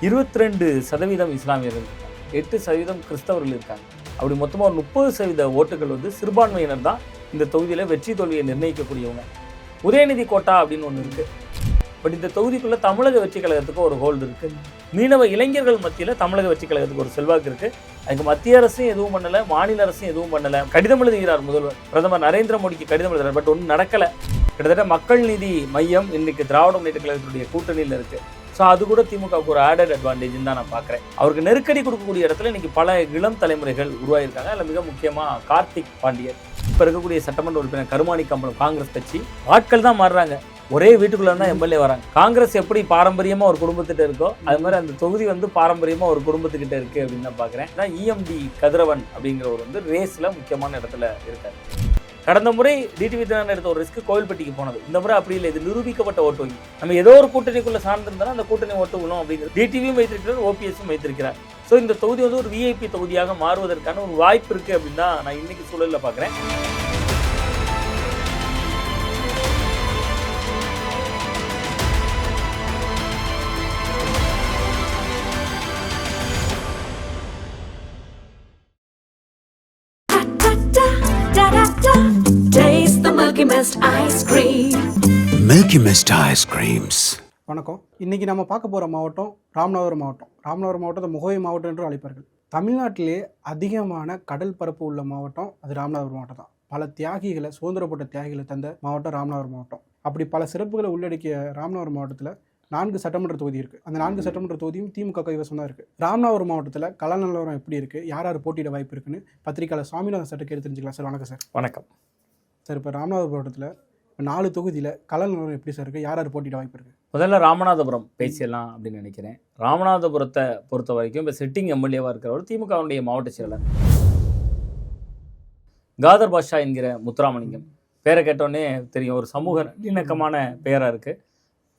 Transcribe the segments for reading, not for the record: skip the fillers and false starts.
22% இஸ்லாமியர்கள் இருக்காங்க, 8% கிறிஸ்தவர்கள் இருக்காங்க. அப்படி மொத்தமாக ஒரு 30% ஓட்டுகள் வந்து சிறுபான்மையினர் தான் இந்த தொகுதியில் வெற்றி தோல்வியை நிர்ணயிக்கக்கூடியவங்க. உதயநிதி கோட்டா அப்படின்னு ஒன்று இருக்குது. பட் இந்த தொகுதிக்குள்ளே தமிழக வெற்றி கழகத்துக்கு ஒரு ஹோல்டு இருக்குது. மீனவ இளைஞர்கள் மத்தியில் தமிழக வெற்றி கழகத்துக்கு ஒரு செல்வாக்கு இருக்குது. அதுக்கு மத்திய அரசும் எதுவும் பண்ணலை, மாநில அரசும் எதுவும் பண்ணலை. கடிதம் எழுதுகிறார் முதல்வர், பிரதமர் நரேந்திர மோடிக்கு கடிதம் எழுதுகிறார். பட் ஒன்றும் நடக்கலை. கிட்டத்தட்ட மக்கள் நீதி மையம் இன்றைக்கு திராவிட முன்னேற்ற கழகத்துடைய கூட்டணியில் இருக்குது. ஸோ அது கூட திமுகவுக்கு ஒரு ஆடட் அட்வான்டேஜ்னு தான் நான் பார்க்குறேன். அவருக்கு நெருக்கடி கொடுக்கக்கூடிய இடத்துல இன்றைக்கி பல இளம் தலைமுறைகள் உருவாகியிருக்காங்க. அதில் மிக முக்கியமாக கார்த்திக் பாண்டியன், இப்போ இருக்கக்கூடிய சட்டமன்ற உறுப்பினர் கருமாணி கம்பளம், காங்கிரஸ் கட்சி ஆட்கள் தான் மாறுறாங்க. ஒரே வீட்டுக்குள்ள தான் எம்எல்ஏ வராங்க. காங்கிரஸ் எப்படி பாரம்பரியமா ஒரு குடும்பத்திட்ட இருக்கோ அது மாதிரி அந்த தொகுதி வந்து பாரம்பரியமா ஒரு குடும்பத்துக்கிட்ட இருக்கு அப்படின்னு நான் பாக்குறேன். இஎம்டி கதிரவன் அப்படிங்கிறவர் வந்து ரேஸ்ல முக்கியமான இடத்துல இருக்காரு. கடந்த முறை டிடிவி தினகரன் எடுத்த ஒரு ரிஸ்க் கோவில்பட்டிக்கு போனது. இந்த முறை அப்படி இல்லை, இது நிரூபிக்கப்பட்ட ஓட்டு வங்கி. நம்ம ஏதோ ஒரு கூட்டணிக்குள்ள சார்ந்திருந்தாலும் அந்த கூட்டணி ஓட்டு விழும் அப்படிங்கிறது டிடிவியும் வைத்திருக்கிறார், ஓபிஎஸும் வைத்திருக்கிறார். ஸோ இந்த தொகுதி வந்து ஒரு விஐபி தொகுதியாக மாறுவதற்கான ஒரு வாய்ப்பு இருக்கு அப்படின்னு தான் நான் இன்னைக்கு சூழலில் பார்க்குறேன். Taste the Milky Mist ice cream. Milky Mist ice creams. வணக்கம். இன்றைக்கி நம்ம பார்க்க போகிற மாவட்டம் ராமநாதபுரம் மாவட்டம். ராமநாதபுரம் மாவட்டத்தை முகவை மாவட்டம் என்று அழைப்பார்கள். தமிழ்நாட்டிலே அதிகமான கடல் பரப்பு உள்ள மாவட்டம் அது ராமநாதபுரம் மாவட்டம் தான். பல தியாகிகளை, சுதந்திரப்பட்ட தியாகிகளை தந்த மாவட்டம் ராமநாதபுரம் மாவட்டம். அப்படி பல சிறப்புகளை உள்ளடக்கிய ராமநாதபுரம் மாவட்டத்தில் 4 சட்டமன்ற தொகுதி இருக்குது. அந்த 4 சட்டமன்ற தொகுதியும் திமுக கைவசம் தான் இருக்குது. ராமநாதபுரம் மாவட்டத்தில் கள நிலவரம் எப்படி இருக்குது, யார் யார் போட்டியிட வாய்ப்பு இருக்குன்னு பத்திரிகையாளர் சுவாமிநாதன் சார் கேட்டு தெரிஞ்சுக்கலாம். சார் வணக்கம் சார். வணக்கம் சார். இப்போ ராமநாதபுரம் மாவட்டத்தில் 4 தொகுதியில் கள நிலவரம் எப்படி சார் இருக்குது, யார் யார் போட்டியிட வாய்ப்பு இருக்குது? முதல்ல ராமநாதபுரம் பேசிடலாம் அப்படின்னு நினைக்கிறேன். ராமநாதபுரத்தை பொறுத்த வரைக்கும் இப்போ சிட்டிங் எம்எல்ஏவாக இருக்கிறவர் திமுகவுடைய மாவட்ட செயலர் காதர் பாஷா என்கிற முத்துராமலிங்கம். பேரை கேட்டோன்னே தெரியும், ஒரு சமூக இணக்கமான பெயராக இருக்குது.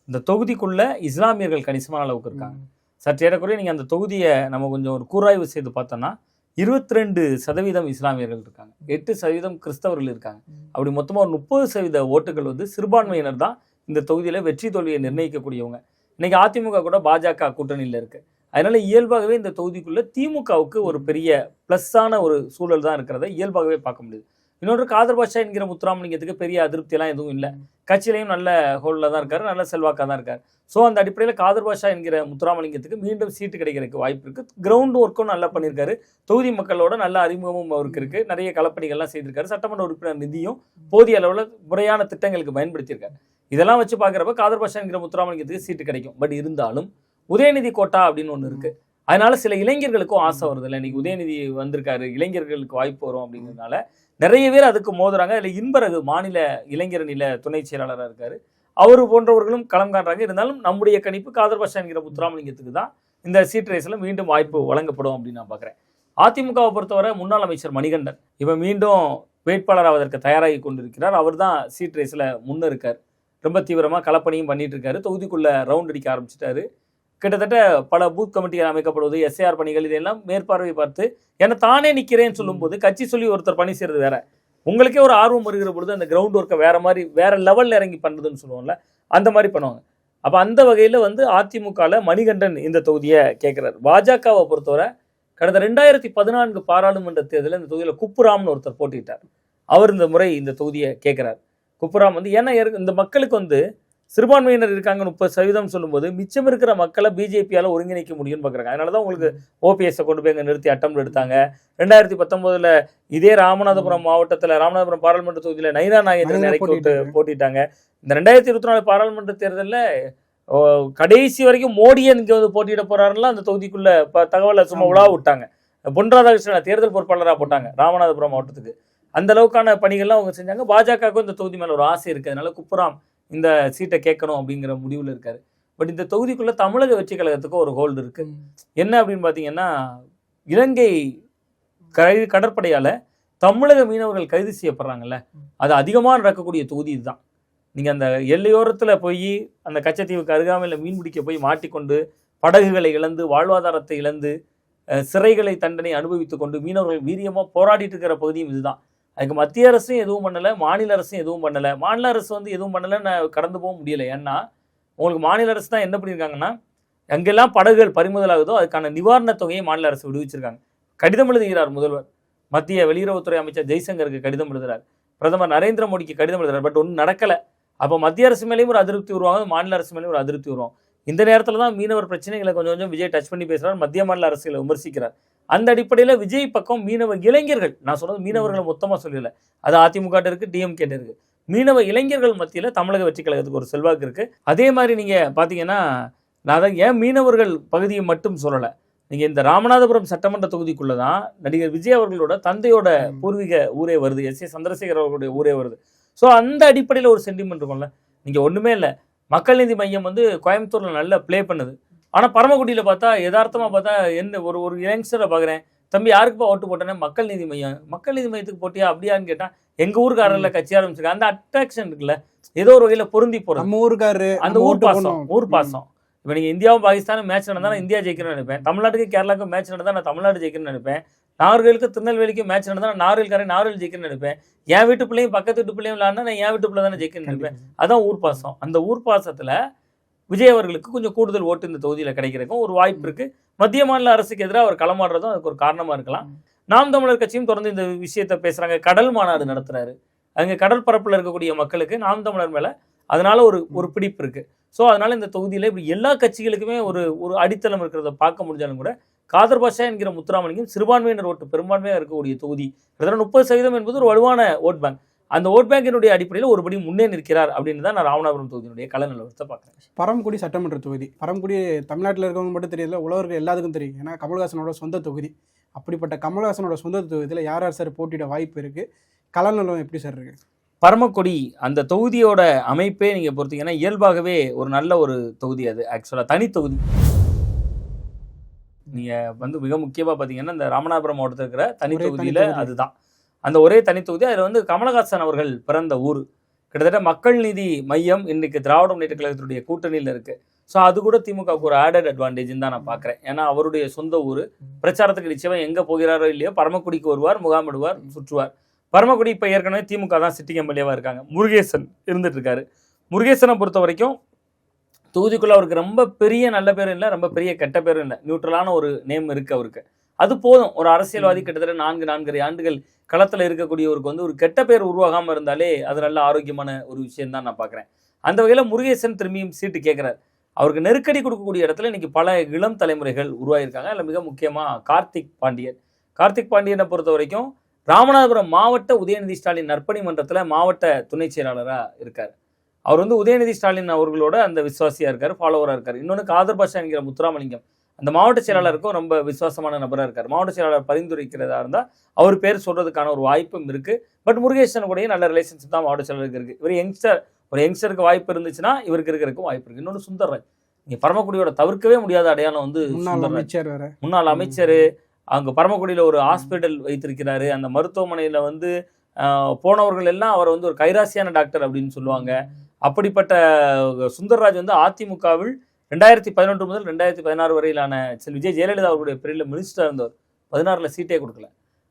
இந்த தொகுதிக்குள்ளே இஸ்லாமியர்கள் கணிசமான அளவுக்கு இருக்காங்க. சற்று ஏறக்குறைய நீங்கள் அந்த தொகுதியை நம்ம கொஞ்சம் ஒரு கூராய்வு செய்து பார்த்தோன்னா 22% இஸ்லாமியர்கள் இருக்காங்க, 8% கிறிஸ்தவர்கள் இருக்காங்க. அப்படி மொத்தமாக ஒரு 30% ஓட்டுகள் வந்து சிறுபான்மையினர் தான் இந்த தொகுதியில் வெற்றி தோல்வியை நிர்ணயிக்கக்கூடியவங்க. இன்றைக்கி அதிமுக கூட பாஜக கூட்டணியில் இருக்குது. அதனால் இயல்பாகவே இந்த தொகுதிக்குள்ளே திமுகவுக்கு ஒரு பெரிய ப்ளஸ்ஸான ஒரு சூழல் தான் இருக்கிறத இயல்பாகவே பார்க்க முடியுது. இன்னொன்று காதர் பாஷா என்கிற முத்துராமலிங்கத்துக்கு பெரிய அதிருப்தியெல்லாம் எதுவும் இல்லை. கட்சியிலையும் நல்ல ஹோலில் தான் இருக்கார், நல்ல செல்வாக்காக தான் இருக்கார். ஸோ அந்த அடிப்படையில் காதர் பாஷா என்கிற முத்துராமலிங்கத்துக்கு மீண்டும் சீட்டு கிடைக்கிறதுக்கு வாய்ப்பு இருக்குது. கிரவுண்ட் ஒர்க்கும் நல்லா பண்ணியிருக்காரு. தொகுதி மக்களோட நல்ல அறிமுகமும் அவருக்கு இருக்குது. நிறைய களப்பணிகள்லாம் செய்திருக்காரு. சட்டமன்ற உறுப்பினர் நிதியும் போதிய அளவில் முறையான திட்டங்களுக்கு பயன்படுத்தியிருக்காரு. இதெல்லாம் வச்சு பார்க்குறப்ப காதர் பாஷா என்கிற முத்துராமலிங்கத்துக்கு சீட்டு கிடைக்கும். பட் இருந்தாலும் உதயநிதி கோட்டா அப்படின்னு ஒன்று இருக்குது. அதனால சில இளைஞர்களுக்கும் ஆசை வருது இல்லை, இன்னைக்கு உதயநிதி வந்திருக்காரு, இளைஞர்களுக்கு வாய்ப்பு வரும் அப்படிங்கிறதுனால நிறைய பேர் அதுக்கு மோதுறாங்க. அதில் இன்பரகு மாநில இளைஞர் நில துணை செயலாளராக இருக்காரு, அவர் போன்றவர்களும் களம் காண்றாங்க. இருந்தாலும் நம்முடைய கணிப்பு காதர் பாஷா என்கிற முத்துராமலிங்கத்துக்கு தான் இந்த சீட் ரேஸில் மீண்டும் வாய்ப்பு வழங்கப்படும் அப்படின்னு நான் பார்க்குறேன். அதிமுகவை பொறுத்தவரை முன்னாள் அமைச்சர் மணிகண்டன் இப்போ மீண்டும் வேட்பாளராவதற்கு தயாராகி கொண்டிருக்கிறார். அவர் தான் சீட் ரேஸில் முன்ன இருக்கார். ரொம்ப தீவிரமாக களப்பணியும் பண்ணிட்டு இருக்காரு. தொகுதிக்குள்ளே ரவுண்ட் அடிக்க ஆரம்பிச்சிட்டாரு. கிட்டத்தட்ட பல பூத் கமிட்டிகள் அமைக்கப்படுவது, எஸ்ஐஆர் பணிகள், இதெல்லாம் மேற்பார்வை பார்த்து ஏன்னா தானே நிற்கிறேன்னு சொல்லும்போது கட்சி சொல்லி ஒருத்தர் பணி செய்கிறது வேற. உங்களுக்கே ஒரு ஆர்வம் வருகிற பொழுது அந்த கிரவுண்ட் ஒர்க்கை வேற மாதிரி வேற லெவலில் இறங்கி பண்ணுறதுன்னு சொல்லுவோம்ல, அந்த மாதிரி பண்ணுவாங்க. அப்போ அந்த வகையில் வந்து அதிமுகவில் மணிகண்டன் இந்த தொகுதியை கேட்குறாரு. பாஜகவை பொறுத்தவரை கடந்த 2014 பாராளுமன்ற தேர்தலில் இந்த தொகுதியில் குப்புராம்னு ஒருத்தர் போட்டிட்டார். அவர் இந்த முறை இந்த தொகுதியை கேட்குறாரு. குப்புராம் வந்து ஏன்னா இந்த மக்களுக்கு வந்து சிறுபான்மையினர் இருக்காங்க 30% சொல்லும்போது மிச்சம் இருக்கிற மக்களை பிஜேபியால் ஒருங்கிணைக்க முடியும்னு பார்க்குறாங்க. அதனால தான் உங்களுக்கு ஓபிஎஸ்ஸை கொண்டு போய் அங்கே நிறுத்தி அட்டம் எடுத்தாங்க. 2019 இதே ராமநாதபுரம் மாவட்டத்தில் ராமநாதபுரம் பாராளுமன்ற தொகுதியில் நைனா நாகேந்திரன் இறக்கி விட்டு போட்டிட்டாங்க. இந்த 2024 பாராளுமன்ற தேர்தலில் கடைசி வரைக்கும் மோடியை இங்கே வந்து போட்டியிட போறாருலாம் அந்த தொகுதிக்குள்ள தகவலை சும்மா உலா விட்டாங்க. பொன் ராதாகிருஷ்ணன் தேர்தல் பொறுப்பாளராக போட்டாங்க ராமநாதபுரம் மாவட்டத்துக்கு. அந்த அளவுக்கான பணிகள்லாம் அவங்க செஞ்சாங்க. பாஜகவுக்கும் இந்த தொகுதி மேலே ஒரு ஆசை இருக்குது. அதனால குப்புராம் இந்த சீட்டை கேட்கணும் அப்படிங்கிற முடிவில் இருக்காரு. பட் இந்த தொகுதிக்குள்ள தமிழக வெற்றி கழகத்துக்கு ஒரு ஹோல்டு இருக்கு. என்ன அப்படின்னு பார்த்தீங்கன்னா, இலங்கை கடற்படையால் தமிழக மீனவர்கள் கைது செய்யப்படுறாங்கல்ல, அது அதிகமாக நடக்கக்கூடிய தொகுதி இதுதான். நீங்கள் அந்த எல்லையோரத்தில் போய் அந்த கச்சத்தீவுக்கு அருகாமையில் மீன் பிடிக்க போய் மாட்டிக்கொண்டு படகுகளை இழந்து வாழ்வாதாரத்தை இழந்து சிறைகளை தண்டனை அனுபவித்து கொண்டு மீனவர்கள் வீரியமாக போராடிட்டு இருக்கிற பகுதியும் இதுதான். அதுக்கு மத்திய அரசும் எதுவும் பண்ணலை, மாநில அரசும் எதுவும் பண்ணலை. மாநில அரசு வந்து எதுவும் பண்ணலைன்னு கடந்து போக முடியலை. ஏன்னா உங்களுக்கு மாநில அரசு தான் என்ன பண்ணியிருக்காங்கன்னா, எங்கெல்லாம் படகுகள் பறிமுதல் ஆகுதோ அதுக்கான நிவாரணத் தொகையை மாநில அரசு விடுவிச்சிருக்காங்க. கடிதம் எழுதுகிறார் முதல்வர், மத்திய வெளியுறவுத்துறை அமைச்சர் ஜெய்சங்கருக்கு கடிதம் எழுதுகிறார், பிரதமர் நரேந்திர மோடிக்கு கடிதம் எழுதுறார். பட் ஒன்றும் நடக்கலை. அப்போ மத்திய அரசு மேலேயும் ஒரு அதிருப்தி உருவாகும், மாநில அரசு மேலேயும் ஒரு அதிருப்தி உருவாகும். இந்த நேரத்தில் தான் மீனவர் பிரச்சனைகளை கொஞ்சம் கொஞ்சம் விஜய் டச் பண்ணி பேசுகிறார், மத்திய மாநில அரசுகளை விமர்சிக்கிறார். அந்த அடிப்படையில் விஜய் பக்கம் மீனவ இளைஞர்கள், நான் சொல்றது மீனவர்களை மொத்தமாக சொல்லல, அது அதிமுக இருக்கு, டிஎம்கே இருக்கு, மீனவ இளைஞர்கள் மத்தியில் தமிழக வெற்றி கழகத்துக்கு ஒரு செல்வாக்கு இருக்கு. அதே மாதிரி நீங்க பாத்தீங்கன்னா, நான் அதை ஏன் மீனவர்கள் பகுதியை மட்டும் சொல்லலை, நீங்க இந்த ராமநாதபுரம் சட்டமன்ற தொகுதிக்குள்ள தான் நடிகர் விஜய் அவர்களோட தந்தையோட பூர்வீக ஊரே வருது, எஸ் ஏ சந்திரசேகர் அவர்களுடைய ஊரே வருது. ஸோ அந்த அடிப்படையில் ஒரு சென்டிமெண்ட் இருக்கும்ல. நீங்க ஒண்ணுமே இல்லை, மக்கள் நீதி மையம் வந்து கோயம்புத்தூர்ல நல்லா ப்ளே பண்ணுது. ஆனா பரமக்குடியில பார்த்தா யதார்த்தமா பார்த்தா என்ன ஒரு யங்ஸ்டரை பார்க்குறேன், தம்பி யாருக்குப்பா ஓட்டு போட்டேன்னா மக்கள் நீதி மையம். மக்கள் நீதி மையத்துக்கு போட்டியா அப்படியான்னு கேட்டா எங்க ஊருக்காரர்ல கட்சி ஆரம்பிச்சிருக்காங்க. அந்த அட்ராக்ஷன் இருக்குல்ல, ஏதோ ஒரு வகையில பொருந்தி போறது, நம்ம ஊருக்காரு, அந்த ஊர் பாசம். இப்போ நீங்கள் இந்தியாவும் பாகிஸ்தானும் மேட்ச் நடந்தா நான் இந்தியா ஜெயிக்கணும்னு நினைப்பேன், தமிழ்நாட்டுக்கு கேரளாவுக்கும் மேட்ச் நடந்தா நான் தமிழ்நாடு ஜெயிக்கணும்னு நினைப்பேன், நாகர்களுக்கு திருநெல்வேலிக்கு மேட்ச் நடந்தா நான் நாகர்கள் ஜெயிக்கணும்னு நினைப்பேன், என் வீட்டு பிள்ளையும் பக்கத்து வீட்டு பிள்ளையும் விளாட்னா நான் என் வீட்டு பிள்ளை தானே ஜெயிக்கணும்னு நினைப்பேன். அதான் ஊர் பாசம். அந்த ஊர் பாசத்துல விஜய் அவர்களுக்கு கொஞ்சம் கூடுதல் ஓட்டு இந்த தொகுதியில் கிடைக்கிறதுக்கும் ஒரு வாய்ப்பு இருக்கு. மத்திய மாநில அரசுக்கு எதிராக அவர் களமாடுறதும் அதுக்கு ஒரு காரணமா இருக்கலாம். நாம் தமிழர் கட்சியும் தொடர்ந்து இந்த விஷயத்த பேசுறாங்க. கடல் மாநாடு நடத்துறாரு, அங்கே கடல் பரப்புல இருக்கக்கூடிய மக்களுக்கு நாம் தமிழர் மேல அதனால ஒரு பிடிப்பு இருக்கு. ஸோ அதனால இந்த தொகுதியில் இப்படி எல்லா கட்சிகளுக்குமே ஒரு அடித்தளம் இருக்கிறத பார்க்க முடிஞ்சாலும் கூட காதர் பாஷா என்கிற முத்துராமலிங்கம் சிறுபான்மையினர் ஓட்டு பெரும்பான்மையாக இருக்கக்கூடிய தொகுதி, கிட்டத்தட்ட 30% என்பது ஒரு வலுவான ஓட் பேங்க். அந்த ஓட் பேங்கினுடைய அடிப்படையில் ஒருபடி முன்னே நிற்கிறார் அப்படின்னு தான் நான் ராமநாதபுரம் தொகுதியினுடைய கள நிலவரத்தை பார்க்குறேன். பரமக்குடி சட்டமன்ற தொகுதி, பரமக்குடி தமிழ்நாட்டில் இருக்கவங்க மட்டும் தெரியல, உலகருக்கு எல்லாத்துக்கும் தெரியும். ஏன்னா கமல்ஹாசனோட சொந்த தொகுதி. அப்படிப்பட்ட கமல்ஹாசனோட சொந்த தொகுதியில் யார் யார் சார் போட்டியிட வாய்ப்பு இருக்குது, கள நிலவரம் எப்படி சார் இருக்குது? பரமக்குடி அந்த தொகுதியோட அமைப்பே நீங்கள் பொறுத்தீங்கன்னா இயல்பாகவே ஒரு நல்ல ஒரு தொகுதி. அது ஆக்சுவலாக தனி தொகுதி. நீங்கள் வந்து மிக முக்கியமாக பார்த்தீங்கன்னா இந்த ராமநாதபுரம் மாவட்டத்தில் இருக்கிற தனி தொகுதியில் அதுதான் அந்த ஒரே தனி தொகுதி. அதில் வந்து கமலஹாசன் அவர்கள் பிறந்த ஊர். கிட்டத்தட்ட மக்கள் நீதி மையம் இன்னைக்கு திராவிட முன்னேற்ற கழகத்தினுடைய கூட்டணியில் இருக்குது. ஸோ அது கூட திமுகவுக்கு ஒரு ஆடட் அட்வான்டேஜ்னு தான் நான் பார்க்குறேன். ஏன்னா அவருடைய சொந்த ஊர், பிரச்சாரத்துக்கு நிச்சயமாக எங்கே போகிறாரோ இல்லையோ பரமக்குடிக்கு வருவார், முகாமிடுவார், சுற்றுவார். பரமக்குடி இப்போ ஏற்கனவே திமுக தான் சிட்டிங் எம்எல்ஏவாக இருக்காங்க, முருகேசன் இருந்துட்டு இருக்காரு. முருகேசனை பொறுத்த வரைக்கும் தொகுதிக்குள்ள அவருக்கு ரொம்ப பெரிய நல்ல பேரும் இல்லை, ரொம்ப பெரிய கெட்ட பேரும் இல்லை, நியூட்ரலான ஒரு நேம் இருக்கு அவருக்கு. அது போதும். ஒரு அரசியல்வாதி கிட்டத்தட்ட 4.5 ஆண்டுகள் களத்தில் இருக்கக்கூடியவருக்கு வந்து ஒரு கெட்ட பேர் உருவாகாமல் இருந்தாலே அது நல்ல ஆரோக்கியமான ஒரு விஷயம் தான் நான் பார்க்குறேன். அந்த வகையில் முருகேசன் திரும்பியும் சீட்டு கேட்குறாரு. அவருக்கு நெருக்கடி கொடுக்கக்கூடிய இடத்துல இன்னைக்கு பல இளம் தலைமுறைகள் உருவாகியிருக்காங்க. அதில் மிக முக்கியமாக கார்த்திக் பாண்டியனை பொறுத்த வரைக்கும் ராமநாதபுரம் மாவட்ட உதயநிதி ஸ்டாலின் நற்பணி மன்றத்தில் மாவட்ட துணை செயலாளராக இருக்கார். அவர் வந்து உதயநிதி ஸ்டாலின் அவர்களோட அந்த விசுவாசியாக இருக்கார், ஃபாலோவராக இருக்கார். இன்னொன்று காதர் பாஷா என்கிற முத்துராமலிங்கம் அந்த மாவட்ட செயலாளருக்கும் ரொம்ப விசுவாசமான நபராக இருக்கார். மாவட்ட செயலாளர் பரிந்துரைக்கிறதா இருந்தால் அவர் பேர் சொல்றதுக்கான ஒரு வாய்ப்பும் இருக்குது. பட் முருகேசன் கூடயே நல்ல ரிலேஷன்ஷிப் தான் மாவட்ட செயலாளருக்கு இருக்குது. இவர் ஒரு யங்ஸ்டருக்கு வாய்ப்பு இருந்துச்சுன்னா இவருக்கு இருக்கிறதுக்கும் வாய்ப்பு இருக்குது. இன்னொன்று சுந்தர்ராஜ், நீங்கள் பரமக்குடியோட தவிர்க்கவே முடியாத அடையாளம் வந்து முன்னாள் அமைச்சர். அங்கே பரமக்குடியில் ஒரு ஹாஸ்பிட்டல் வைத்திருக்கிறாரு. அந்த மருத்துவமனையில் வந்து போனவர்கள் எல்லாம் அவரை வந்து ஒரு கைராசியான டாக்டர் அப்படின்னு சொல்லுவாங்க. அப்படிப்பட்ட சுந்தர்ராஜ் வந்து அதிமுகவில் 2011 முதல் 2016 வரையிலான விஜய் ஜெயலலிதா அவர்களுடைய பீரியடில் மினிஸ்டராக இருந்தவர். 16ல் சீட்டே கொடுக்கல.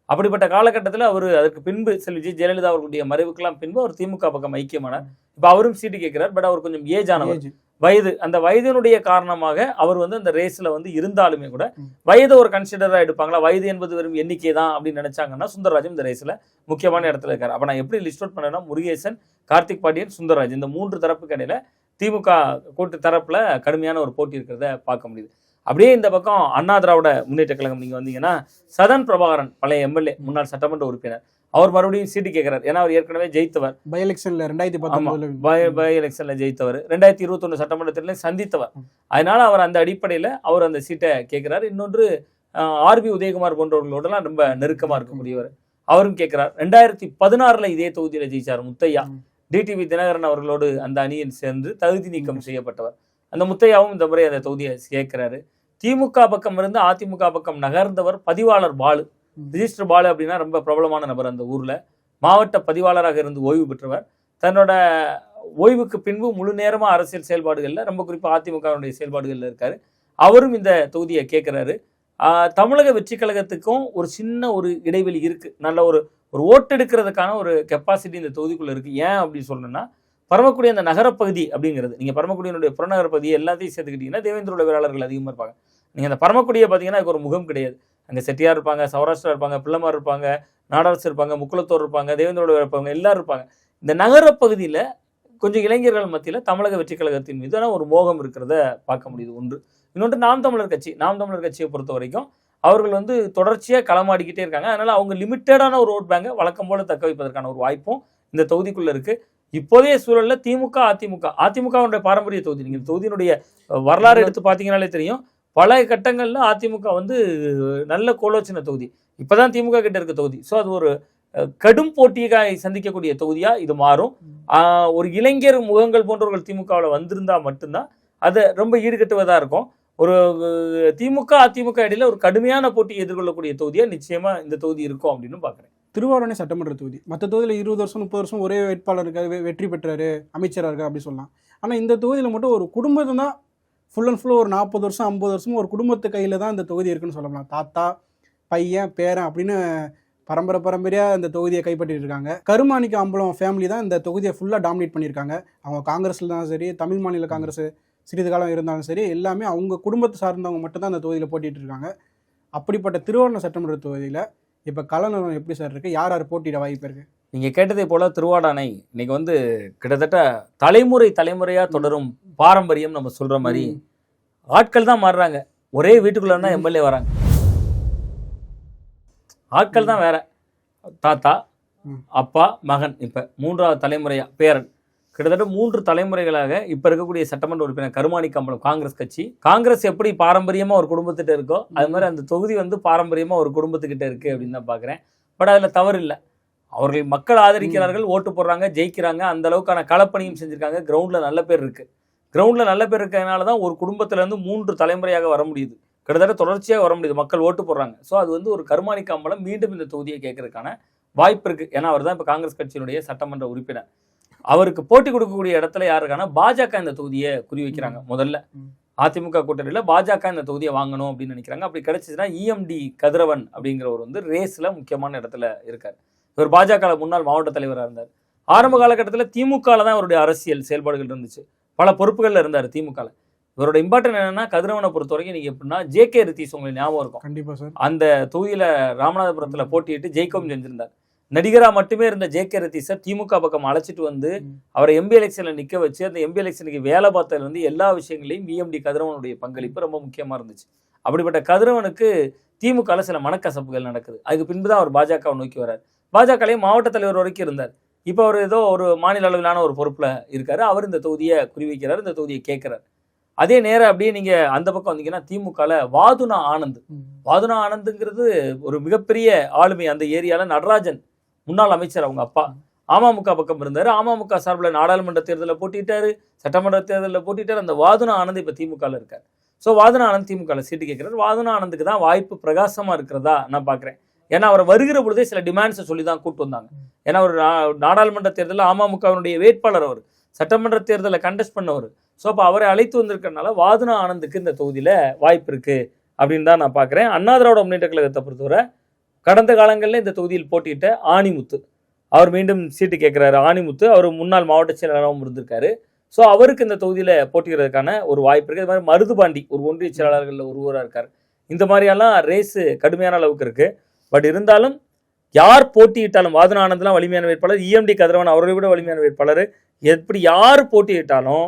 அப்படிப்பட்ட காலகட்டத்தில் அவர் அதற்கு பின்பு விஜய் ஜெயலலிதா அவர்களுடைய மறைவுக்கெல்லாம் பின்பு அவர் திமுக பக்கம் ஐக்கியமானார். இப்போ அவரும் சீட்டு கேட்கிறார். பட் அவர் கொஞ்சம் ஏஜ் ஆனவர், வயது, அந்த வயதினுடைய காரணமாக அவர் வந்து அந்த ரேஸ்ல வந்து இருந்தாலுமே கூட வயதை ஒரு கன்சிடரா எடுப்பாங்களா, வயது என்பது வெறும் எண்ணிக்கை தான் அப்படின்னு நினைச்சாங்கன்னா சுந்தர்ராஜும் இந்த ரேஸ்ல முக்கியமான இடத்துல இருக்காரு. அப்ப நான் எப்படி லிஸ்ட் அவுட் பண்ணேன்னா முருகேசன், கார்த்திக் பாண்டியன், சுந்தர்ராஜ் இந்த 3 தரப்புக்கு இடையில திமுக கூட்டு தரப்புல கடுமையான ஒரு போட்டி இருக்கிறத பார்க்க முடியுது. அப்படியே இந்த பக்கம் அண்ணா திராவிட முன்னேற்ற கழகம் நீங்க வந்தீங்கன்னா சதன் பிரபாகரன் பழைய எம்எல்ஏ, முன்னாள் சட்டமன்ற உறுப்பினர், அவர் மறுபடியும் சீட்டு கேட்கிறார். ஏன்னா அவர் ஏற்கனவே ஜெயித்தவர், பை எலெக்ஷன்ல 2019 ஜெயித்தவர், 2021 சட்டமன்ற தேர்தலில் சந்தித்தவர். அதனால அவர் அந்த அடிப்படையில் அவர் அந்த சீட்டை கேட்கிறார். இன்னொன்று ஆர்பி உதயகுமார் போன்றவர்களோடலாம் ரொம்ப நெருக்கமா இருக்கக்கூடியவர், அவரும் கேட்கிறார். 2016 இதே தொகுதியில ஜெயிச்சார் முத்தையா, டிடிவி தினகரன் அவர்களோடு அந்த அணியில் சேர்ந்து தகுதி நீக்கம் செய்யப்பட்டவர். அந்த முத்தையாவும் இந்த முறை அந்த தொகுதியை கேட்கிறாரு. திமுக பக்கம் இருந்து அதிமுக பக்கம் நகர்ந்தவர் பதிவாளர் பாலு, ரிஜிஸ்டர் பாலு அப்படின்னா ரொம்ப பிரபலமான நபர். அந்த ஊர்ல மாவட்ட பதிவாளராக இருந்து ஓய்வு பெற்றவர். தன்னோட ஓய்வுக்கு பின்பு முழு நேரமா அரசியல் செயல்பாடுகள்ல, ரொம்ப குறிப்பா அதிமுகவுடைய செயல்பாடுகள்ல இருக்காரு. அவரும் இந்த தொகுதியை கேட்கிறாரு. தமிழக வெற்றி கழகத்துக்கும் ஒரு சின்ன ஒரு இடைவெளி இருக்கு, நல்ல ஒரு ஓட்டெடுக்கிறதுக்கான ஒரு கெப்பாசிட்டி இந்த தொகுதிக்குள்ள இருக்கு. ஏன் அப்படி சொல்லணும்னா பரமக்குடி அந்த நகரப்பகுதி அப்படிங்கிறது, நீங்கள் பரமக்குடியினுடைய புறநகர பகுதியை எல்லாத்தையும் சேர்த்துக்கிட்டிங்கன்னா தேவேந்திரோட வேளாளர்கள் அதிகமாக இருப்பாங்க. நீங்கள் அந்த பரமக்குடியை பார்த்தீங்கன்னா அதுக்கு ஒரு முகம் கிடையாது. அங்கே செட்டியார் இருப்பாங்க, சௌராஷ்டிரா இருப்பாங்க, பிள்ளைமார் இருப்பாங்க, நாடாரசு இருப்பாங்க, முக்குளத்தோர் இருப்பாங்க, தேவேந்திரோட இருப்பாங்க, எல்லாரும் இருப்பாங்க. இந்த நகரப்பகுதியில் கொஞ்சம் இளைஞர்கள் மத்தியில் தமிழக வெற்றி கழகத்தின் மீதான ஒரு மோகம் இருக்கிறத பார்க்க முடியுது. ஒன்று. இன்னொன்று நாம் தமிழர் கட்சி. நாம் தமிழர் கட்சியை பொறுத்த வரைக்கும் அவர்கள் வந்து தொடர்ச்சியாக களமாடிக்கிட்டே இருக்காங்க. அதனால் அவங்க லிமிட்டடான ஒரு ஓட் பேங்கை வழக்கம் போல தக்க வைப்பதற்கான ஒரு வாய்ப்பும் இந்த தொகுதிக்குள்ளே இருக்குது. இப்போதைய சூழலில் திமுக, அதிமுகவுடைய பாரம்பரிய தொகுதி, நீங்கள் தொகுதியினுடைய வரலாறு எடுத்து பார்த்தீங்கன்னாலே தெரியும். பல கட்டங்களில் அதிமுக வந்து நல்ல கோலோச்சின தொகுதி. இப்போ தான் திமுக கிட்ட இருக்க தொகுதி. ஸோ அது ஒரு கடும் போட்டியை சந்திக்கக்கூடிய தொகுதியாக இது மாறும். ஒரு இளைஞர் முகங்கள் போன்றவர்கள் திமுகவில் வந்திருந்தா மட்டும்தான் அது ரொம்ப ஈடுகட்டுவதாக இருக்கும். ஒரு திமுக அதிமுக இடையில ஒரு கடுமையான போட்டியை எதிர்கொள்ளக்கூடிய தொகுதியாக நிச்சயமாக இந்த தொகுதி இருக்கும் அப்படின்னு பார்க்குறேன். திருவாரூரணை சட்டமன்ற தொகுதி, மற்ற தொகுதியில் 20 வருஷம் 30 வருஷம் ஒரே வேட்பாளர் இருக்காரு, வெற்றி பெற்றாரு, அமைச்சராக இருக்காரு அப்படி சொல்லலாம். ஆனால் இந்த தொகுதியில் மட்டும் ஒரு குடும்பத்தை தான் ஃபுல் அண்ட் ஃபுல்லாக ஒரு 40 வருஷம் 50 வருஷமும் ஒரு குடும்பத்து கையில் தான் இந்த தொகுதி இருக்குன்னு சொல்லலாம். தாத்தா, பையன், பேரன் அப்படின்னு பரம்பரையாக இந்த தொகுதியை கைப்பற்றிட்டு இருக்காங்க. கருமாணிக்க அம்பலம் ஃபேமிலி தான் இந்த தொகுதியை ஃபுல்லாக டாமினேட் பண்ணியிருக்காங்க. அவங்க காங்கிரஸில் தான் சரி, தமிழ் மாநில காங்கிரஸ் சிறிது காலம் இருந்தாலும் சரி, எல்லாமே அவங்க குடும்பத்தை சார்ந்தவங்க மட்டும்தான் அந்த தொகுதியில் போட்டிட்டு இருக்காங்க. அப்படிப்பட்ட திருவாரூர் சட்டமன்ற தொகுதியில் இப்போ கலநிலம் எப்படி சார் இருக்குது? யார் யார் போட்டியிட வாய்ப்பு இருக்குது? நீங்கள் கேட்டதை போல் திருவாடானை இன்னைக்கு வந்து கிட்டத்தட்ட தலைமுறையாக தொடரும் பாரம்பரியம். நம்ம சொல்கிற மாதிரி ஆட்கள் தான் மாறுறாங்க. ஒரே வீட்டுக்குள்ளே தான் எம்எல்ஏ வராங்க. ஆட்கள் தான் வேற. தாத்தா, அப்பா, மகன், இப்போ 3வது தலைமுறையாக பேரன். கிட்டத்தட்ட 3 தலைமுறைகளாக இப்போ இருக்கக்கூடிய சட்டமன்ற உறுப்பினர் கருமாணிக்க அம்பலம் காங்கிரஸ் கட்சி. காங்கிரஸ் எப்படி பாரம்பரியமாக ஒரு குடும்பத்திட்ட இருக்கோ அது மாதிரி அந்த தொகுதி வந்து பாரம்பரியமாக ஒரு குடும்பத்துக்கிட்ட இருக்குது அப்படின்னு தான் பார்க்குறேன். பட் அதில் தவறு இல்லை. அவர்கள் மக்கள் ஆதரிக்கிறார்கள், ஓட்டு போடுறாங்க, ஜெயிக்கிறாங்க, அந்த அளவுக்கான களப்பணியும் செஞ்சுருக்காங்க. கிரவுண்டில் நல்ல பேர் இருக்குது. கிரவுண்டில் நல்ல பேர் இருக்கிறதுனால தான் ஒரு குடும்பத்திலேருந்து 3 தலைமுறையாக வர முடியுது. கிட்டத்தட்ட தொடர்ச்சியாக வர முடியுது. மக்கள் ஓட்டு போடுறாங்க. ஸோ அது வந்து ஒரு கருமாணிக்க அம்பலம் மீண்டும் இந்த தொகுதியை கேட்கறதுக்கான வாய்ப்பு இருக்குது. ஏன்னா அவர் தான் இப்போ காங்கிரஸ் கட்சியினுடைய சட்டமன்ற உறுப்பினர். அவருக்கு போட்டி கொடுக்கக்கூடிய இடத்துல யாருக்கான பாஜக இந்த தொகுதியை குறி வைக்கிறாங்க. முதல்ல அதிமுக கூட்டணியில் பாஜக இந்த தொகுதியை வாங்கணும் அப்படின்னு நினைக்கிறாங்க. அப்படி கிடைச்சிச்சுன்னா EMD கதிரவன் அப்படிங்கிறவர் வந்து ரேஸில் முக்கியமான இடத்துல இருக்கார். இவர் பாஜக முன்னாள் மாவட்ட தலைவராக இருந்தார். ஆரம்ப காலகட்டத்தில் திமுகவில் தான் அவருடைய அரசியல் செயல்பாடுகள் இருந்துச்சு. பல பொறுப்புகளில் இருந்தார் திமுகவில். இவரோட இம்பார்ட்டன் என்னன்னா, கதிரவனை பொறுத்த வரைக்கும் நீங்கள் எப்படின்னா JK ரித்தீஷ் உங்களுக்கு ஞாபகம் இருக்கும். கண்டிப்பாக சார். அந்த தொகுதியில் ராமநாதபுரத்தில் போட்டியிட்டு ஜெயிக்கவும் செஞ்சிருந்தார். நடிகராக மட்டுமே இருந்த JK ரித்தீஷை திமுக பக்கம் அழைச்சிட்டு வந்து அவரை MP எலெக்ஷனில் நிற்க வச்சு அந்த MP எலெக்ஷனுக்கு வேலை பார்த்ததுல வந்து எல்லா விஷயங்களையும் EMD கதிரவனுடைய பங்களிப்பு ரொம்ப முக்கியமாக இருந்துச்சு. அப்படிப்பட்ட கதிரவனுக்கு திமுகவில் சில மனக்கசப்புகள் நடக்குது. அதுக்கு பின்பு தான் அவர் பாஜகவை நோக்கி வர்றார். பாஜகலையும் மாவட்ட தலைவர் வரைக்கும் இருந்தார். இப்போ அவர் ஏதோ ஒரு மாநில அளவிலான ஒரு பொறுப்பில் இருக்கார். அவர் இந்த தொகுதியை குறிவைக்கிறார், இந்த தொகுதியை கேட்குறார். அதே நேரம் அப்படியே நீங்கள் அந்த பக்கம் வந்தீங்கன்னா திமுகவில் வாதுனா ஆனந்துங்கிறது ஒரு மிகப்பெரிய ஆளுமை. அந்த ஏரியாவில் நடராஜன் முன்னாள் அமைச்சர், அவங்க அப்பா அமமுக பக்கம் இருந்தார். அமமுக சார்பில் நாடாளுமன்ற தேர்தலில் போட்டிட்டாரு, சட்டமன்ற தேர்தலில் போட்டிட்டார். அந்த வாதுனா ஆனந்த் இப்போ திமுகவில் இருக்கார். ஸோ வாதுனா ஆனந்த் திமுகவில் சீட்டு கேட்குறாரு. வாதுனா ஆனந்துக்கு தான் வாய்ப்பு பிரகாசமாக இருக்கிறதா நான் பார்க்குறேன். ஏன்னா அவர் வருகிற பொழுதே சில டிமாண்ட்ஸை சொல்லி தான் கூப்பிட்டு வந்தாங்க. ஏன்னா ஒரு நாடாளுமன்ற தேர்தலில் அமமுகவினுடைய வேட்பாளர், அவர் சட்டமன்ற தேர்தலில் கண்டெஸ்ட் பண்ணவர். ஸோ அப்போ அவரை அழைத்து வந்திருக்கிறதுனால வாதுனா ஆனந்துக்கு இந்த தொகுதியில் வாய்ப்பு இருக்குது அப்படின்னு தான் நான் பார்க்குறேன். அண்ணா திராவிட முன்னேற்ற கழகத்தை பொறுத்தவரை கடந்த காலங்களில் இந்த தொகுதியில் போட்டியிட்ட ஆணிமுத்து அவர் மீண்டும் சீட்டு கேட்குறாரு. ஆணிமுத்து அவர் முன்னாள் மாவட்ட செயலாளராகவும் இருந்திருக்காரு. ஸோ அவருக்கு இந்த தொகுதியில் போட்டியிடுறதுக்கான ஒரு வாய்ப்பு இருக்குது. அது மாதிரி மருதுபாண்டி ஒரு ஒன்றிய செயலாளர்களில் ஒருவராக இருக்கார். இந்த மாதிரியெல்லாம் ரேஸு கடுமையான அளவுக்கு இருக்குது. பட் இருந்தாலும் யார் போட்டியிட்டாலும் வாதுனா ஆனந்த்லாம் வலிமையான வேட்பாளர், EMD கதிரவன் அவரை விட வலிமையான வேட்பாளர். எப்படி யார் போட்டியிட்டாலும்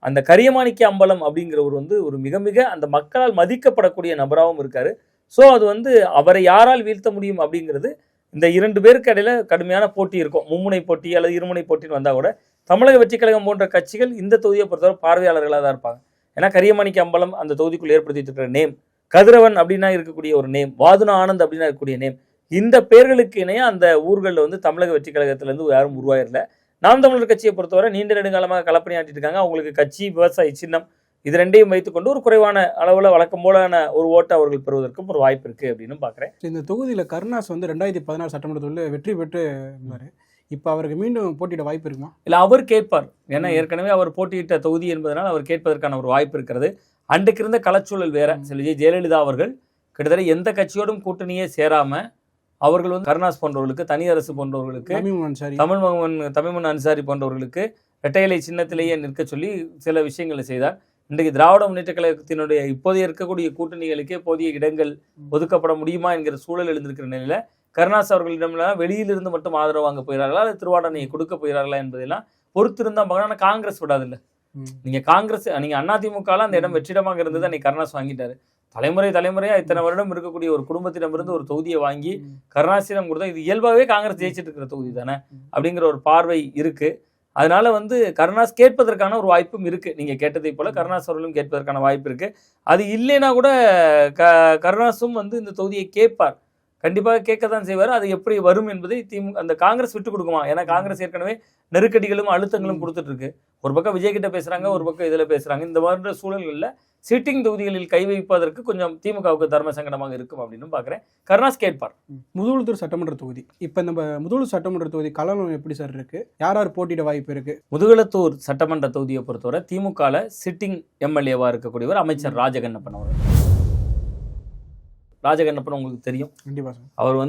அந்த கரியமாணிக்க அம்பலம் அப்படிங்கிறவர் வந்து ஒரு மிக மிக அந்த மக்களால் மதிக்கப்படக்கூடிய நபராகவும் இருக்கார். ஸோ அது வந்து அவரை யாரால் வீழ்த்த முடியும் அப்படிங்கிறது இந்த 2 பேருக்கு இடையில கடுமையான போட்டி இருக்கும். மும்முனை போட்டி அல்லது இருமுனை போட்டின்னு வந்தால் கூட தமிழக வெற்றி கழகம் போன்ற கட்சிகள் இந்த தொகுதியை பொறுத்தவரை பார்வையாளர்களாக தான் இருப்பாங்க. ஏன்னா கரியமாணிக்க அம்பலம் அந்த தொகுதிக்குள் ஏற்படுத்திட்டு இருக்கிற நேம், கதிரவன் அப்படின்னா இருக்கக்கூடிய ஒரு நேம், வாதுனா ஆனந்த் அப்படின்னா இருக்கக்கூடிய நேம், இந்த பேர்களுக்கு இணையாக அந்த ஊர்களில் வந்து தமிழக வெற்றி கழகத்திலேருந்து யாரும் உருவாயிரல. நாம் தமிழர் கட்சியை பொறுத்தவரை நீண்ட நெடுங்காலமாக களப்பணியாற்றிட்டு இருக்காங்க. அவங்களுக்கு கட்சி, விவசாய சின்னம் இது ரெண்டையும் வைத்துக்கொண்டு ஒரு குறைவான அளவில் வழக்கம் போலான ஒரு ஓட்டை அவர்கள் பெறுவதற்கும் ஒரு வாய்ப்பு இருக்குது அப்படின்னு பார்க்குறேன். இந்த தொகுதியில் கருணாஸ் வந்து 2016 சட்டமன்றத்தில் வெற்றி பெற்று இருந்தார். இப்போ அவருக்கு மீண்டும் போட்டியிட வாய்ப்பு இருக்குமா? இல்லை, அவர் கேட்பார். ஏன்னா ஏற்கனவே அவர் போட்டியிட்ட தொகுதி என்பதனால் அவர் கேட்பதற்கான ஒரு வாய்ப்பு இருக்கிறது. அன்றைக்கு இருந்த களச்சூழல் வேற. ஜெயலலிதா அவர்கள் கிட்டத்தட்ட எந்த கட்சியோடும் கூட்டணியே சேராமல் அவர்கள் வந்து கருணாஸ் போன்றவர்களுக்கு, தனி அரசு போன்றவர்களுக்கு, தமிழ்மகன் அன்சாரி போன்றவர்களுக்கு இரட்டை இலை சின்னத்திலேயே நிற்க சொல்லி சில விஷயங்களை செய்தார். இன்றைக்கு திராவிட முன்னேற்ற கழகத்தினுடைய இப்போதைய இருக்கக்கூடிய கூட்டணிகளுக்கே போதிய இடங்கள் ஒதுக்கப்பட முடியுமா என்கிற சூழல் எழுந்திருக்கிற நிலையில கருணாஸ் அவர்களிடம்லாம் வெளியிலிருந்து மட்டும் ஆதரவு வாங்க போகிறார்களா அல்லது திருவாடனையை கொடுக்க போகிறார்களா என்பதெல்லாம் பொறுத்திருந்தா பார்க்கணும். ஆனால் காங்கிரஸ் விடாதில்ல. நீங்க காங்கிரஸ் நீங்க அதிமுக அந்த இடம் வெற்றிடமாக இருந்தது. அன்னைக்கு கருணாஸ் வாங்கிட்டாரு. தலைமுறையா இத்தனை வருடம் இருக்கக்கூடிய ஒரு குடும்பத்திடமிருந்து ஒரு தொகுதியை வாங்கி கருணாசிடம் கொடுத்தா இது இயல்பாகவே காங்கிரஸ் ஜெயிச்சிட்டு இருக்கிற தொகுதி தானே அப்படிங்கிற ஒரு பார்வை இருக்கு. அதனால கருணாஸ் கேட்பதற்கான ஒரு வாய்ப்பும் இருக்கு. நீங்க கேட்டதை போல கருணாஸ் அவர்களும் கேட்பதற்கான வாய்ப்பு இருக்கு. அது இல்லைன்னா கூட கருணாசும் இந்த தொகுதியை கேட்பார். கண்டிப்பாக கேட்கத்தான் செய்வார். அது எப்படி வரும் என்பதை அந்த காங்கிரஸ் விட்டு கொடுக்குமா? ஏன்னா காங்கிரஸ் ஏற்கனவே நெருக்கடிகளும் அழுத்தங்களும் கொடுத்துட்டு இருக்கு. ஒரு பக்கம் விஜய் கிட்ட பேசுறாங்க, ஒரு பக்கம் இதுல பேசுறாங்க. இந்த மாதிரி சூழல்களில் சிட்டிங் தொகுதிகளில் கை வைப்பதற்கு கொஞ்சம் திமுகவுக்கு தர்ம சங்கடமாக இருக்கும் அப்படின்னு பாக்குறேன். கருணாஸ் கேட்பார். முதுகுளத்தூர் சட்டமன்ற தொகுதி, இப்ப நம்ம முதுகுளத்தூர் சட்டமன்ற தொகுதி களம் எப்படி சார் இருக்கு? யார் யார் போட்டியிட வாய்ப்பு இருக்கு? முதுகுளத்தூர் சட்டமன்ற தொகுதியை பொறுத்தவரை திமுகல சிட்டிங் எம்எல்ஏவா இருக்கக்கூடியவர் அமைச்சர் ராஜகண்ணப்பன் அவர்கள். ராஜகண்ணப்பன் உங்களுக்கு தெரியும். கண்டிப்பா சார். அவர்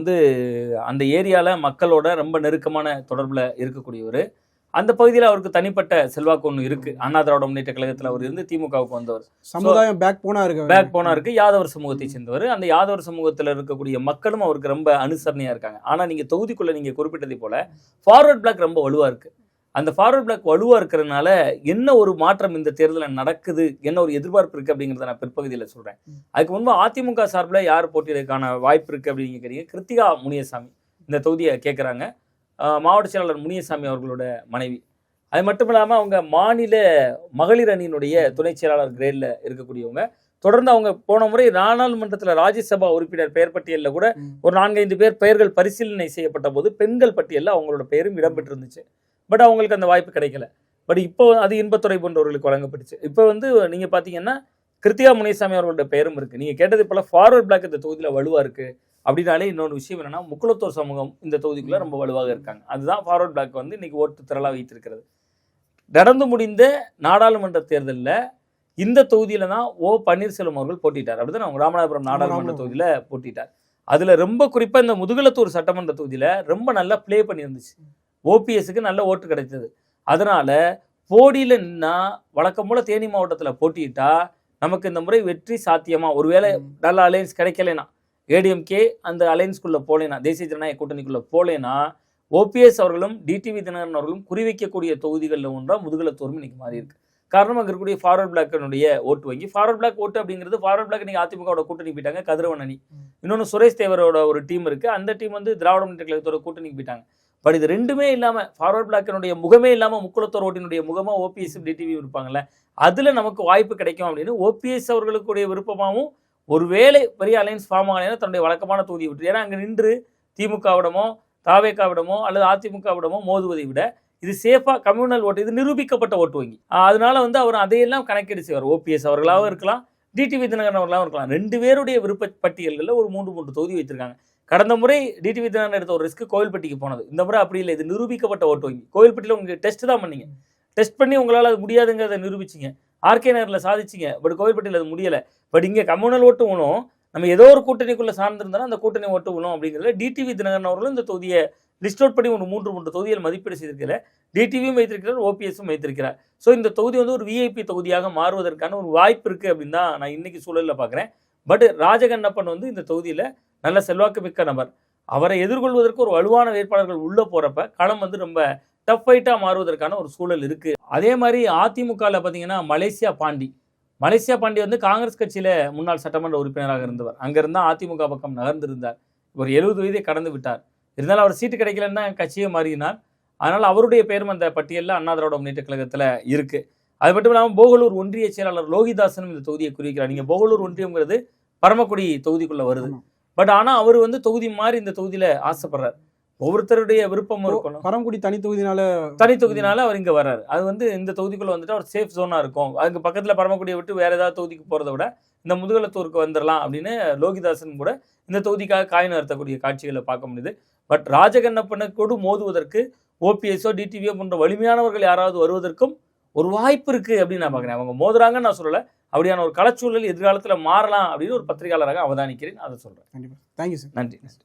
அந்த ஏரியால மக்களோட ரொம்ப நெருக்கமான தொடர்புல இருக்கக்கூடியவர். அந்த பகுதியில் அவருக்கு தனிப்பட்ட செல்வாக்கு ஒன்று இருக்கு. அண்ணா திராவிட முன்னேற்ற கழகத்தில் அவர் திமுகவுக்கு வந்தவர். சமுதாயம் பேக் போனா இருக்கு. யாதவர் சமூகத்தை சேர்ந்தவர். அந்த யாதவர் சமூகத்தில் இருக்கக்கூடிய மக்களும் அவருக்கு ரொம்ப அனுசரணையா இருக்காங்க. ஆனா நீங்க தொகுதிக்குள்ள நீங்க குறிப்பிட்டதை போல ஃபார்வர்ட் பிளாக் ரொம்ப வலுவா இருக்கு. அந்த ஃபார்வர்ட் பிளாக் வலுவா இருக்கிறதுனால என்ன ஒரு மாற்றம் இந்த தேர்தலில் நடக்குது, என்ன ஒரு எதிர்பார்ப்பு இருக்கு அப்படிங்கிறத நான் பிற்பகுதியில் சொல்றேன். அதுக்கு முன்பு அதிமுக சார்பில் யார் போட்டியதற்கான வாய்ப்பு இருக்கு அப்படின்னு கேட்குறீங்க. கிருத்திகா முனியசாமி இந்த தொகுதியை கேட்குறாங்க. மாவட்ட செயலாளர் முனியசாமி அவர்களோட மனைவி. அது மட்டும் இல்லாமல் அவங்க மாநில மகளிர் அணியினுடைய துணை செயலாளர் கிரேட்ல இருக்கக்கூடியவங்க. தொடர்ந்து அவங்க போன முறை நாடாளுமன்றத்தில் ராஜ்யசபா உறுப்பினர் பெயர் பட்டியலில் கூட ஒரு 4-5 பேர் பெயர்கள் பரிசீலனை செய்யப்பட்ட போது பெண்கள் பட்டியலில் அவங்களோட பெயரும் இடம்பெற்றிருந்துச்சு. பட் அவங்களுக்கு அந்த வாய்ப்பு கிடைக்கல. பட் இப்போ அது இன்பத்துறை போன்றவர்களுக்கு வழங்கப்பட்டுச்சு. இப்போ நீங்க பாத்தீங்கன்னா கிருத்திகா முனியசாமி அவர்களோட பெயரும் இருக்கு. நீங்க கேட்டது போல ஃபார்வர்ட் பிளாக் இந்த தொகுதியில வலுவா இருக்கு அப்படின்னாலே இன்னொரு விஷயம் என்னன்னா முக்குளத்தூர் சமூகம் இந்த தொகுதிக்குள்ள ரொம்ப வலுவாக இருக்காங்க. அதுதான் ஃபார்வர்ட் பிளாக் இன்னைக்கு ஓட்டு திரளா வைத்திருக்கிறது. நடந்து முடிந்த நாடாளுமன்ற தேர்தலில் இந்த தொகுதியில தான் பன்னீர்செல்வம் அவர்கள் போட்டிட்டார். அப்படிதான் அவங்க ராமநாதபுரம் நாடாளுமன்ற தொகுதியில போட்டிட்டார். அதுல ரொம்ப குறிப்பா இந்த முதுகுளத்தூர் சட்டமன்ற தொகுதியில ரொம்ப நல்லா பிளே பண்ணியிருந்துச்சு. ஓபிஎஸ்க்கு நல்ல ஓட்டு கிடைத்தது. அதனால போடியில் நின்னா வழக்கம் போல தேனி மாவட்டத்தில் போட்டியிட்டா நமக்கு இந்த முறை வெற்றி சாத்தியமா? ஒருவேளை நல்ல அலையன்ஸ் கிடைக்கலனா, ஏடிஎம்கே அந்த அலையன்ஸ்குள்ள போலேனா, தேசிய ஜனநாயக கூட்டணிக்குள்ள போலேனா, ஓபிஎஸ் அவர்களும் டிடிவி தினகரன் அவர்களும் குறிவைக்கக்கூடிய தொகுதிகளில் ஒன்றா முதுகுளத்தூரும் இன்னைக்கு மாறி இருக்கு. காரணம் அங்கே இருக்கக்கூடிய ஃபார்வர்ட் பிளாக்கினுடைய ஓட்டு வங்கி. ஃபார்வர்ட் பிளாக் ஓட்டு அப்படிங்கிறது ஃபார்வர்ட் பிளாக் இன்னைக்கு அதிமுகவோட கூட்டணி போயிட்டாங்க. கதிரவன் அணி, இன்னொன்று சுரேஷ் தேவரோட ஒரு டீம் இருக்கு. அந்த டீம் திராவிட முன்னேற்ற கழகத்தோட கூட்டணிக்கு போயிட்டாங்க. பட் இது ரெண்டுமே இல்லாமல் ஃபார்வர்ட் பிளாக்கினுடைய முகமே இல்லாமல் முக்குளத்தூர் ஓட்டினுடைய முகமாக ஓபிஎஸ் டிடிவி இருப்பாங்கல்ல, அதில் நமக்கு வாய்ப்பு கிடைக்கும் அப்படின்னு ஓபிஎஸ் அவர்களுக்குடைய விருப்பமாகவும் ஒருவேளை பெரிய அலையன்ஸ் ஃபார்ம் ஆகலைன்னா தன்னுடைய வழக்கமான தொகுதியை விட்டு, ஏன்னா அங்கே நின்று திமுகவிடமோ தாவேக்காவிடமோ அல்லது அதிமுகவிடமோ மோதுவதை விட இது சேஃபாக கம்யூனல் ஓட்டு, இது நிரூபிக்கப்பட்ட ஓட்டு வங்கி. அதனால அவர் அதையெல்லாம் கணக்கீடு செய்வார். ஓபிஎஸ் அவர்களாகவும் இருக்கலாம், டிடிவி தினகரன் அவர்களாகவும் இருக்கலாம். 2 பேருடைய விருப்ப பட்டியல்களில் ஒரு 3 தொகுதி வைத்திருக்காங்க. கடந்த முறை டிடிவி தினகரன் எடுத்த ஒரு ரிஸ்க் கோவில்பட்டிக்கு போனது. இந்த முறை அப்படி இல்லை. இது நிரூபிக்கப்பட்ட ஓட்டு வங்கி. கோவில்பட்டியில் உங்களுக்கு டெஸ்ட் தான் பண்ணீங்க. டெஸ்ட் பண்ணி உங்களால் அது முடியாதுங்கிறத நிரூபிச்சிங்க. ஆர்கே நகரில் சாதிச்சிங்க. பட் கோவில்பட்டியில் அது முடியலை. பட் இங்கே கம்யூனல் ஓட்டு விழும். நம்ம ஏதோ ஒரு கூட்டணிக்குள்ளே சார்ந்திருந்தாலும் அந்த கூட்டணி ஓட்டு விழும் அப்படிங்கிறதுல டிடிவி தினகரன் அவர்களும் இந்த தொகுதியை லிஸ்ட் அவுட் பண்ணி ஒரு 3 தொகுதிகள் மதிப்பீடு செய்திருக்கிற டிடிவியும் வைத்திருக்கிறார், ஓபிஎஸும் வைத்திருக்கிறார். ஸோ இந்த தொகுதி ஒரு விஐபி தொகுதியாக மாறுவதற்கான ஒரு வாய்ப்பு இருக்குது அப்படின்னு தான் நான் இன்னைக்கு சூழலில் பார்க்குறேன். பட் ராஜகண்ணப்பன் இந்த தொகுதியில் நல்ல செல்வாக்கு மிக்க நபர். அவரை எதிர்கொள்வதற்கு ஒரு வலுவான வேட்பாளர்கள் உள்ளே போகிறப்ப களம் ரொம்ப டஃப் ஃபைட்டாக மாறுவதற்கான ஒரு சூழல் இருக்குது. அதே மாதிரி அதிமுகவில் பார்த்தீங்கன்னா மலேசியா பாண்டி காங்கிரஸ் கட்சியில் முன்னாள் சட்டமன்ற உறுப்பினராக இருந்தவர். அங்கிருந்தா அதிமுக பக்கம் நகர்ந்திருந்தார். ஒரு 70 வயதை கடந்து விட்டார். இருந்தாலும் அவர் சீட்டு கிடைக்கலன்னா கட்சியை மாறினார். அதனால் அவருடைய பெயரும் அந்த பட்டியலில் அண்ணா திராவிட முன்னேற்ற கழகத்தில் இருக்கு. அது மட்டும் இல்லாமல் போகலூர் ஒன்றிய செயலாளர் லோகிதாசனும் இந்த தொகுதியை குறிக்கிறார். நீங்கள் போகலூர் ஒன்றியம்ங்கிறது பரமக்குடி தொகுதிக்குள்ள வருது. பட் ஆனால் அவர் தொகுதி மாதிரி இந்த தொகுதியில் ஆசைப்படுறார். ஒவ்வொருத்தருடைய விருப்பமும் இருக்கணும். பரமக்குடி தனி தொகுதினால அவர் இங்கே வர்றாரு. அது இந்த தொகுதிக்குள்ள வந்துட்டு அவர் சேஃப் ஜோனா இருக்கும். அதுக்கு பக்கத்தில் பரமக்குடியை விட்டு வேற ஏதாவது தொகுதிக்கு போறதை விட இந்த முதுகுளத்தூருக்கு வந்துடலாம் அப்படின்னு லோகிதாசன் கூட இந்த தொகுதிக்காக காய் நகர்த்தக்கூடிய காட்சிகளை பார்க்க முடியுது. பட் ராஜகண்ணப்பனுக்கோடு மோதுவதற்கு ஓபிஎஸ்ஓ டிடிவியோ போன்ற வலிமையானவர்கள் யாராவது வருவதற்கும் ஒரு வாய்ப்பு இருக்கு அப்படின்னு நான் பார்க்குறேன். அவங்க மோதுறாங்கன்னு நான் சொல்லலை. அப்படியான ஒரு களச்சூழல் எதிர்காலத்தில் மாறலாம் அப்படின்னு ஒரு பத்திரிகையாளராக அவதானிக்கிறேன். அதை சொல்றேன். கண்டிப்பாக. Thank you sir. நன்றி.